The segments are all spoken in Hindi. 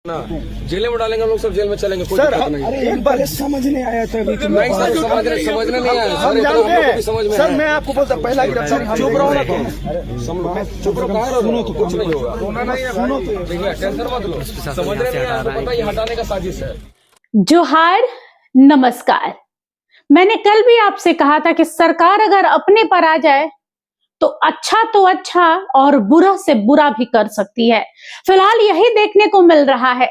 ना जेल में डालेंगे, लोग सब जेल में चलेंगे, कोई दिक्कत नहीं। अरे एक बार समझ नहीं आया था नहीं सर, समझने नहीं आया हम जानते हैं समझ में सर। मैं आपको बोलता पहला गिरफ्तारी चुप रहो ना, चुप रहो, कहाँ रहो, कुछ नहीं होगा। सुनो तो देखिए टेंशन मत लो, समझने नहीं आया तो पता ये हटाने का साजिश है। जोहार, नमस्कार। मैंने कल भी आपसे कहा था कि सरकार अगर अपने पर आ जाए तो अच्छा और बुरा से बुरा भी कर सकती है। फिलहाल यही देखने को मिल रहा है।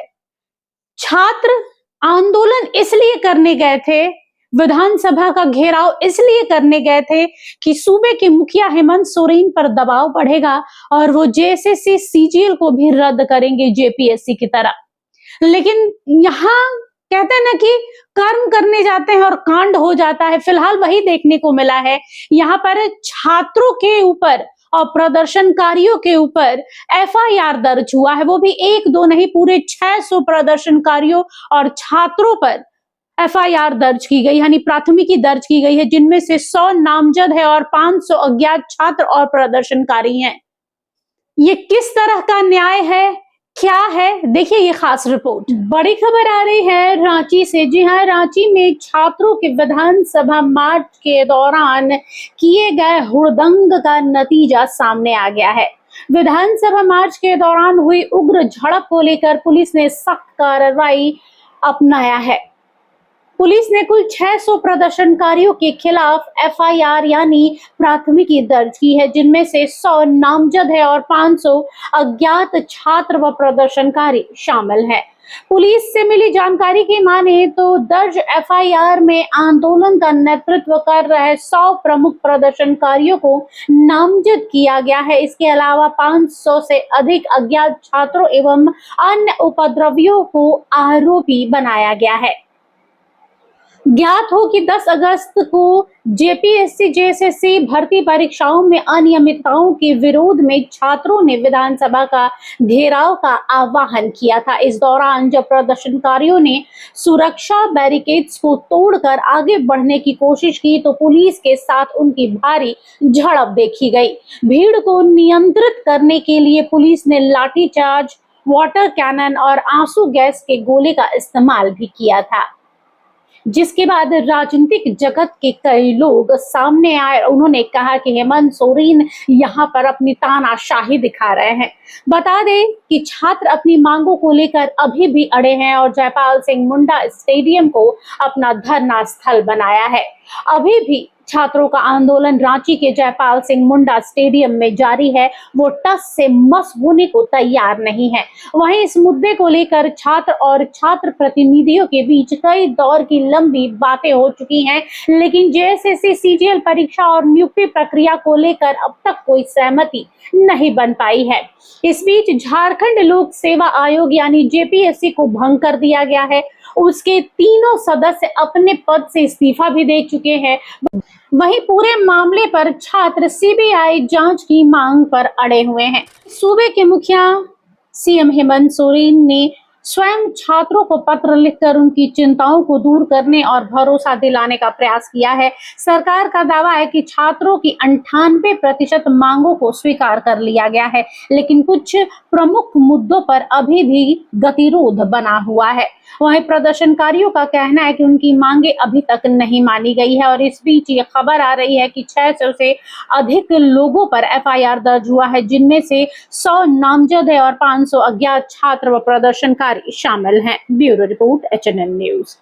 छात्र आंदोलन इसलिए करने गए थे, विधानसभा का घेराव इसलिए करने गए थे कि सूबे के मुखिया हेमंत सोरेन पर दबाव बढ़ेगा और वो जेएसएससी सीजीएल को भी रद्द करेंगे जेपीएससी की तरह। लेकिन यहाँ कहते हैं ना कि कर्म करने जाते हैं और कांड हो जाता है। फिलहाल वही देखने को मिला है। यहाँ पर छात्रों के ऊपर और प्रदर्शनकारियों के ऊपर एफआईआर दर्ज हुआ है, वो भी एक दो नहीं, पूरे 600 प्रदर्शनकारियों और छात्रों पर एफआईआर दर्ज की गई, यानी प्राथमिकी दर्ज की गई है, जिनमें से 100 नामजद है और 500 अज्ञात छात्र और प्रदर्शनकारी हैं। ये किस तरह का न्याय है, क्या है, देखिए ये खास रिपोर्ट। बड़ी खबर आ रही है रांची से। जी हाँ, रांची में छात्रों के विधानसभा मार्च के दौरान किए गए हुड़दंग का नतीजा सामने आ गया है। विधानसभा मार्च के दौरान हुई उग्र झड़प को लेकर पुलिस ने सख्त कार्रवाई अपनाया है। पुलिस ने कुल 600 प्रदर्शनकारियों के खिलाफ एफआईआर यानी प्राथमिकी दर्ज की है, जिनमें से 100 नामजद है और 500 अज्ञात छात्र व प्रदर्शनकारी शामिल हैं। पुलिस से मिली जानकारी की माने तो दर्ज एफआईआर में आंदोलन का नेतृत्व कर रहे 100 प्रमुख प्रदर्शनकारियों को नामजद किया गया है। इसके अलावा 500 से अधिक अज्ञात छात्रों एवं अन्य उपद्रवियों को आरोपी बनाया गया है। ज्ञात हो कि 10 अगस्त को जेपीएससी जेएसएससी भर्ती परीक्षाओं में अनियमितताओं के विरोध में छात्रों ने विधानसभा का घेराव का आह्वान किया था। इस दौरान जब प्रदर्शनकारियों ने सुरक्षा बैरिकेड्स को तोड़कर आगे बढ़ने की कोशिश की तो पुलिस के साथ उनकी भारी झड़प देखी गई। भीड़ को नियंत्रित करने के लिए पुलिस ने लाठीचार्ज, वाटर कैनन और आंसू गैस के गोले का इस्तेमाल भी किया था, जिसके बाद राजनीतिक जगत के कई लोग सामने आए। उन्होंने कहा कि हेमंत सोरेन यहाँ पर अपनी तानाशाही दिखा रहे हैं। बता दें कि छात्र अपनी मांगों को लेकर अभी भी अड़े हैं और जयपाल सिंह मुंडा स्टेडियम को अपना धरना स्थल बनाया है। अभी भी छात्रों का आंदोलन रांची के जयपाल सिंह मुंडा स्टेडियम में जारी है। वो टस से मस होने को तैयार नहीं है। वहीं इस मुद्दे को लेकर छात्र और छात्र प्रतिनिधियों के बीच कई दौर की लंबी बातें हो चुकी हैं, लेकिन जेएसएससी सीजीएल परीक्षा और नियुक्ति प्रक्रिया को लेकर अब तक कोई सहमति नहीं बन पाई है। इस बीच झारखंड लोक सेवा आयोग यानी जेपीएससी को भंग कर दिया गया है। उसके तीनों सदस्य अपने पद से इस्तीफा भी दे चुके हैं। वहीं पूरे मामले पर छात्र सीबीआई जांच की मांग पर अड़े हुए हैं। सूबे के मुखिया सीएम हेमंत सोरेन ने स्वयं छात्रों को पत्र लिखकर उनकी चिंताओं को दूर करने और भरोसा दिलाने का प्रयास किया है। सरकार का दावा है कि छात्रों की 98% मांगों को स्वीकार कर लिया गया है, लेकिन कुछ प्रमुख मुद्दों पर अभी भी गतिरोध बना हुआ है। वहीं प्रदर्शनकारियों का कहना है कि उनकी मांगे अभी तक नहीं मानी गई है और इस बीच ये खबर आ रही है कि 600 से अधिक लोगों पर एफआईआर दर्ज हुआ है, जिनमें से 100 नामजद है और 500 अज्ञात छात्र व प्रदर्शनकारी शामिल हैं। Bureau report HNN news.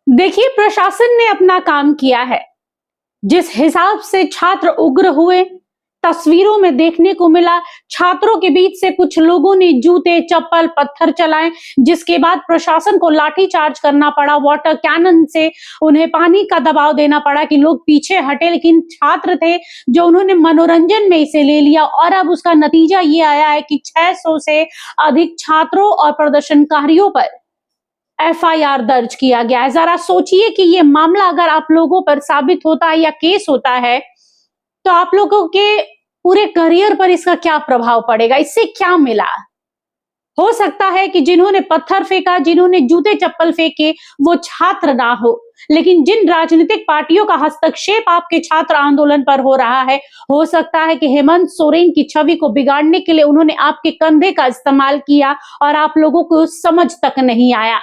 देखिए, प्रशासन ने अपना काम किया है। जिस हिसाब से छात्र उग्र हुए, तस्वीरों में देखने को मिला, छात्रों के बीच से कुछ लोगों ने जूते, चप्पल, पत्थर चलाए, जिसके बाद प्रशासन को लाठीचार्ज करना पड़ा। वाटर कैनन से उन्हें पानी का दबाव देना पड़ा कि लोग पीछे हटे, लेकिन छात्र थे जो उन्होंने मनोरंजन में इसे ले लिया और अब उसका नतीजा ये आया है कि 600 से अधिक छात्रों और प्रदर्शनकारियों पर एफआईआर दर्ज किया गया है। जरा सोचिए कि ये मामला अगर आप लोगों पर साबित होता है या केस होता है तो आप लोगों के पूरे करियर पर इसका क्या प्रभाव पड़ेगा, इससे क्या मिला। हो सकता है कि जिन्होंने पत्थर फेंका, जिन्होंने जूते चप्पल फेंके, वो छात्र ना हो, लेकिन जिन राजनीतिक पार्टियों का हस्तक्षेप आपके छात्र आंदोलन पर हो रहा है, हो सकता है कि हेमंत सोरेन की छवि को बिगाड़ने के लिए उन्होंने आपके कंधे का इस्तेमाल किया और आप लोगों को समझ तक नहीं आया।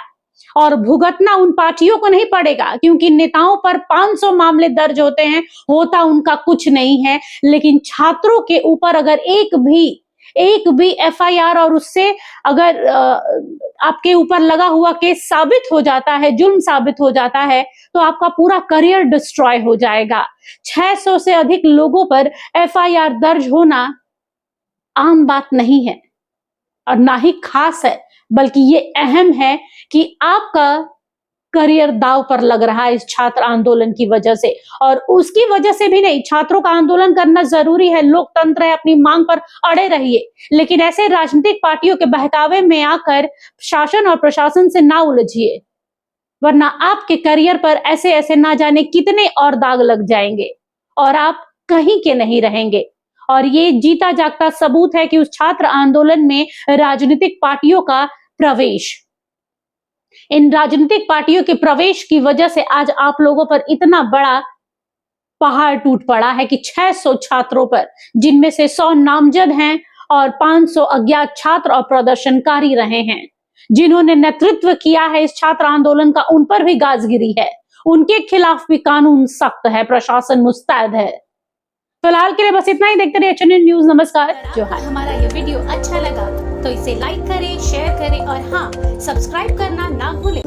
और भुगतना उन पार्टियों को नहीं पड़ेगा, क्योंकि नेताओं पर 500 मामले दर्ज होते हैं, होता उनका कुछ नहीं है। लेकिन छात्रों के ऊपर अगर एक भी एफआईआर और उससे अगर आपके ऊपर लगा हुआ केस साबित हो जाता है, जुर्म साबित हो जाता है, तो आपका पूरा करियर डिस्ट्रॉय हो जाएगा। 600 से अधिक लोगों पर एफआईआर दर्ज होना आम बात नहीं है और ना ही खास है, बल्कि ये अहम है कि आपका करियर दांव पर लग रहा है इस छात्र आंदोलन की वजह से। और उसकी वजह से भी नहीं, छात्रों का आंदोलन करना जरूरी है, लोकतंत्र है, अपनी मांग पर अड़े रहिए, लेकिन ऐसे राजनीतिक पार्टियों के बहकावे में आकर शासन और प्रशासन से ना उलझिए, वरना आपके करियर पर ऐसे ऐसे ना जाने कितने और दाग लग जाएंगे और आप कहीं के नहीं रहेंगे। और ये जीता जागता सबूत है कि उस छात्र आंदोलन में राजनीतिक पार्टियों का प्रवेश, इन राजनीतिक पार्टियों के प्रवेश की वजह से आज आप लोगों पर इतना बड़ा पहाड़ टूट पड़ा है कि 600 छात्रों पर, जिनमें से 100 नामजद हैं और 500 अज्ञात छात्र और प्रदर्शनकारी रहे हैं, जिन्होंने नेतृत्व किया है इस छात्र आंदोलन का, उन पर भी गाजगिरी है, उनके खिलाफ भी कानून सख्त है, प्रशासन मुस्तैद है। फिलहाल के लिए बस इतना ही। देखते रहिए HNN न्यूज। नमस्कार। जोहार। हमारा ये वीडियो अच्छा लगा तो इसे लाइक करें, शेयर करें और हाँ, सब्सक्राइब करना ना भूलें।